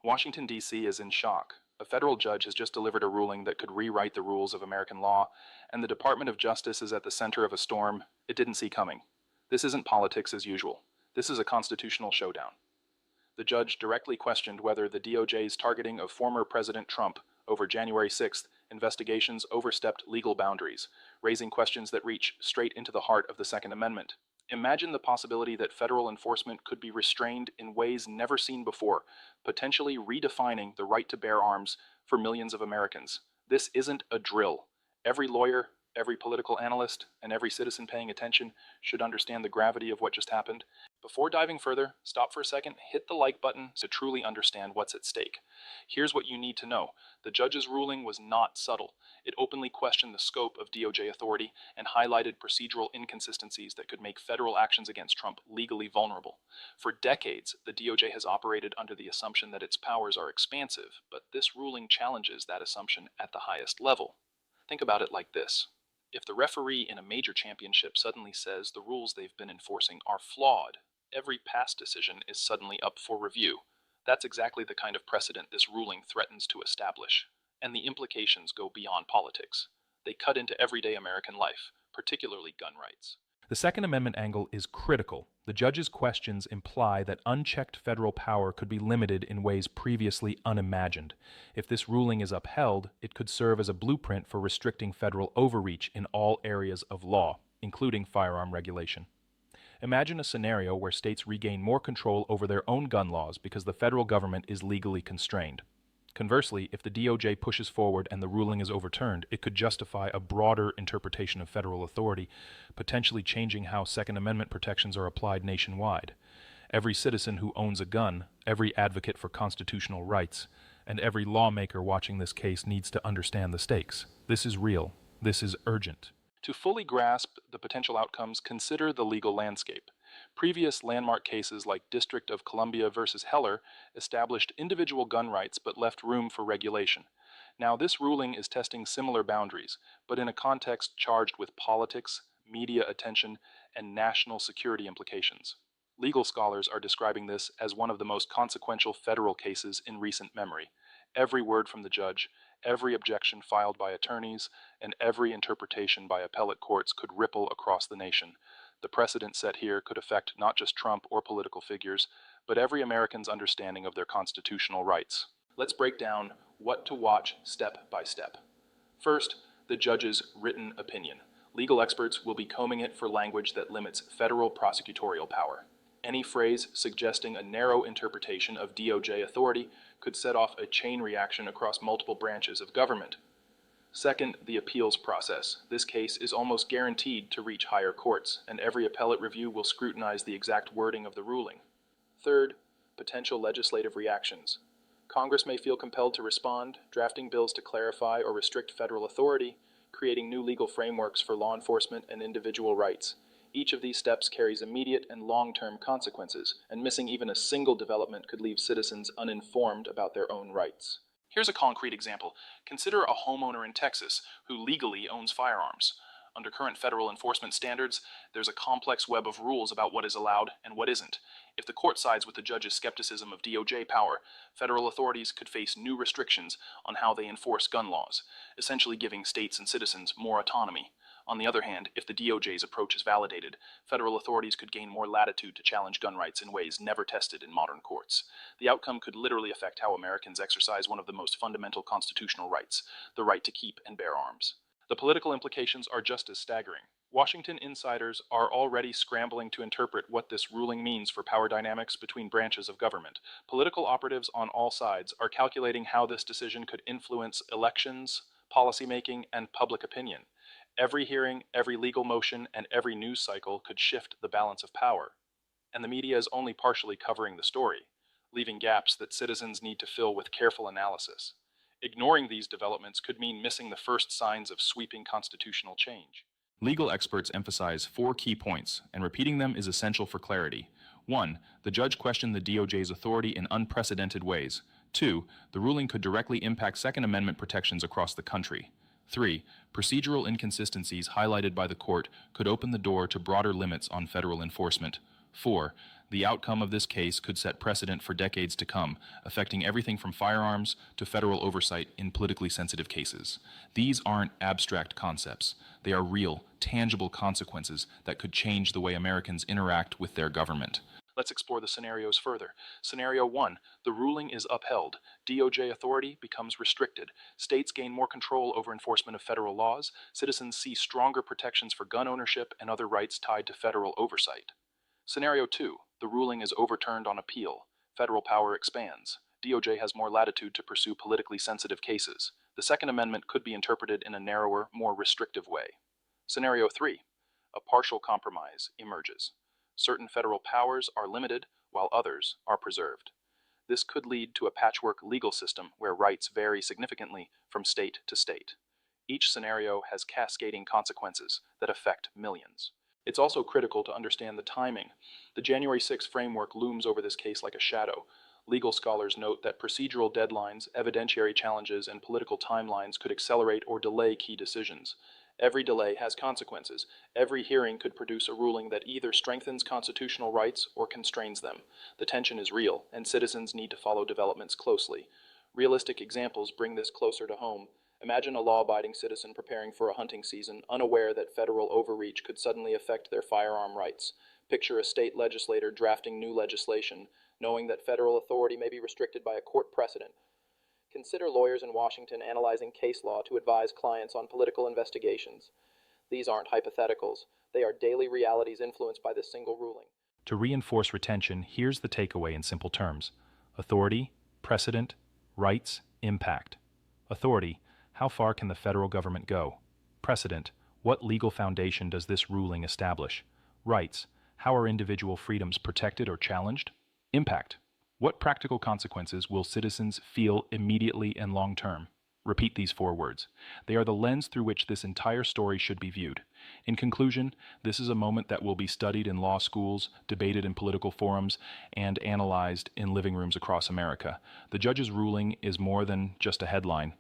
Washington, D.C. is in shock. A federal judge has just delivered a ruling that could rewrite the rules of American law, and the Department of Justice is at the center of a storm it didn't see coming. This isn't politics as usual. This is a constitutional showdown. The judge directly questioned whether the DOJ's targeting of former President Trump over January 6th investigations overstepped legal boundaries, raising questions that reach straight into the heart of the Second Amendment. Imagine the possibility that federal enforcement could be restrained in ways never seen before, potentially redefining the right to bear arms for millions of Americans. This isn't a drill. Every lawyer, every political analyst, and every citizen paying attention should understand the gravity of what just happened. Before diving further, stop for a second, hit the like button to truly understand what's at stake. Here's what you need to know. The judge's ruling was not subtle. It openly questioned the scope of DOJ authority and highlighted procedural inconsistencies that could make federal actions against Trump legally vulnerable. For decades, the DOJ has operated under the assumption that its powers are expansive, but this ruling challenges that assumption at the highest level. Think about it like this. If the referee in a major championship suddenly says the rules they've been enforcing are flawed, every past decision is suddenly up for review. That's exactly the kind of precedent this ruling threatens to establish. And the implications go beyond politics. They cut into everyday American life, particularly gun rights. The Second Amendment angle is critical. The judge's questions imply that unchecked federal power could be limited in ways previously unimagined. If this ruling is upheld, it could serve as a blueprint for restricting federal overreach in all areas of law, including firearm regulation. Imagine a scenario where states regain more control over their own gun laws because the federal government is legally constrained. Conversely, if the DOJ pushes forward and the ruling is overturned, it could justify a broader interpretation of federal authority, potentially changing how Second Amendment protections are applied nationwide. Every citizen who owns a gun, every advocate for constitutional rights, and every lawmaker watching this case needs to understand the stakes. This is real. This is urgent. To fully grasp the potential outcomes, consider the legal landscape. Previous landmark cases like District of Columbia versus Heller established individual gun rights but left room for regulation. Now this ruling is testing similar boundaries, but in a context charged with politics, media attention, and national security implications. Legal scholars are describing this as one of the most consequential federal cases in recent memory. Every word from the judge, every objection filed by attorneys, and every interpretation by appellate courts could ripple across the nation. The precedent set here could affect not just Trump or political figures, but every American's understanding of their constitutional rights. Let's break down what to watch step by step. First, the judge's written opinion. Legal experts will be combing it for language that limits federal prosecutorial power. Any phrase suggesting a narrow interpretation of DOJ authority could set off a chain reaction across multiple branches of government. Second, the appeals process. This case is almost guaranteed to reach higher courts, and every appellate review will scrutinize the exact wording of the ruling. Third, potential legislative reactions. Congress may feel compelled to respond, drafting bills to clarify or restrict federal authority, creating new legal frameworks for law enforcement and individual rights. Each of these steps carries immediate and long-term consequences, and missing even a single development could leave citizens uninformed about their own rights. Here's a concrete example. Consider a homeowner in Texas who legally owns firearms. Under current federal enforcement standards, there's a complex web of rules about what is allowed and what isn't. If the court sides with the judge's skepticism of DOJ power, federal authorities could face new restrictions on how they enforce gun laws, essentially giving states and citizens more autonomy. On the other hand, if the DOJ's approach is validated, federal authorities could gain more latitude to challenge gun rights in ways never tested in modern courts. The outcome could literally affect how Americans exercise one of the most fundamental constitutional rights, the right to keep and bear arms. The political implications are just as staggering. Washington insiders are already scrambling to interpret what this ruling means for power dynamics between branches of government. Political operatives on all sides are calculating how this decision could influence elections, policymaking, and public opinion. Every hearing, every legal motion, and every news cycle could shift the balance of power. And the media is only partially covering the story, leaving gaps that citizens need to fill with careful analysis. Ignoring these developments could mean missing the first signs of sweeping constitutional change. Legal experts emphasize 4 key points, and repeating them is essential for clarity. 1. The judge questioned the DOJ's authority in unprecedented ways. 2. The ruling could directly impact Second Amendment protections across the country. 3. Procedural inconsistencies highlighted by the court could open the door to broader limits on federal enforcement. 4. The outcome of this case could set precedent for decades to come, affecting everything from firearms to federal oversight in politically sensitive cases. These aren't abstract concepts. They are real, tangible consequences that could change the way Americans interact with their government. Let's explore the scenarios further. Scenario 1. The ruling is upheld. DOJ authority becomes restricted. States gain more control over enforcement of federal laws. Citizens see stronger protections for gun ownership and other rights tied to federal oversight. Scenario 2. The ruling is overturned on appeal. Federal power expands. DOJ has more latitude to pursue politically sensitive cases. The Second Amendment could be interpreted in a narrower, more restrictive way. Scenario 3. A partial compromise emerges. Certain federal powers are limited, while others are preserved. This could lead to a patchwork legal system where rights vary significantly from state to state. Each scenario has cascading consequences that affect millions. It's also critical to understand the timing. The January 6 framework looms over this case like a shadow. Legal scholars note that procedural deadlines, evidentiary challenges, and political timelines could accelerate or delay key decisions. Every delay has consequences. Every hearing could produce a ruling that either strengthens constitutional rights or constrains them. The tension is real, and citizens need to follow developments closely. Realistic examples bring this closer to home. Imagine a law-abiding citizen preparing for a hunting season, unaware that federal overreach could suddenly affect their firearm rights. Picture a state legislator drafting new legislation, knowing that federal authority may be restricted by a court precedent. Consider lawyers in Washington analyzing case law to advise clients on political investigations. These aren't hypotheticals. They are daily realities influenced by this single ruling. To reinforce retention, here's the takeaway in simple terms. Authority, precedent, rights, impact. Authority, how far can the federal government go? Precedent, what legal foundation does this ruling establish? Rights, how are individual freedoms protected or challenged? Impact, what practical consequences will citizens feel immediately and long-term? Repeat these 4 words. They are the lens through which this entire story should be viewed. In conclusion, this is a moment that will be studied in law schools, debated in political forums, and analyzed in living rooms across America. The judge's ruling is more than just a headline.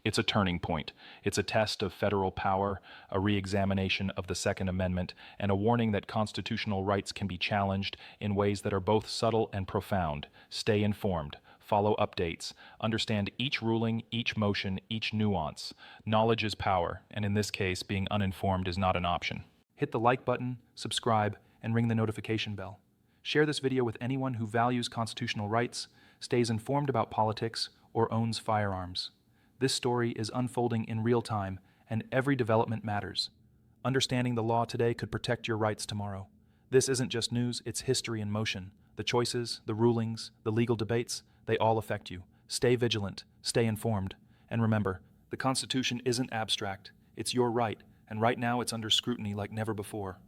It's a turning point. It's a test of federal power, a re-examination of the Second Amendment, and a warning that constitutional rights can be challenged in ways that are both subtle and profound. Stay informed. Follow updates. Understand each ruling, each motion, each nuance. Knowledge is power, and in this case, being uninformed is not an option. Hit the like button, subscribe, and ring the notification bell. Share this video with anyone who values constitutional rights, stays informed about politics, or owns firearms. This story is unfolding in real time, and every development matters. Understanding the law today could protect your rights tomorrow. This isn't just news, it's history in motion. The choices, the rulings, the legal debates, they all affect you. Stay vigilant, stay informed, and remember, the Constitution isn't abstract. It's your right, and right now it's under scrutiny like never before.